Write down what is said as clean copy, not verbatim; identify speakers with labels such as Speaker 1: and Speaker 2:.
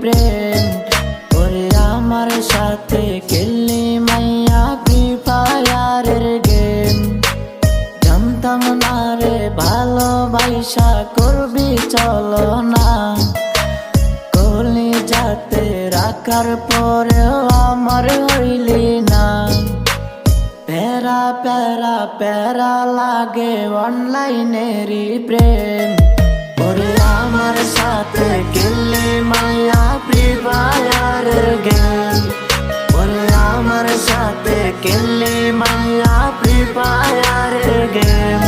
Speaker 1: প্রেম। ওরে আমার সাথে খেললি মাইয়া ফ্রি ফায়ারের গেম। জানতাম না রে ভালোবাসা করবি চলো না, কলিজাতে রাখার পরেও আমার হইলি না। প্যারা প্যারা প্যারা লাগে অনলাইনেরই প্রেম। ওরে আমার সাথে খেললি মাইয়া ফ্রি ফায়ারের গেম। ওরে আমার সাথে খেললি মাইয়া ফ্রি ফায়ারের গেম।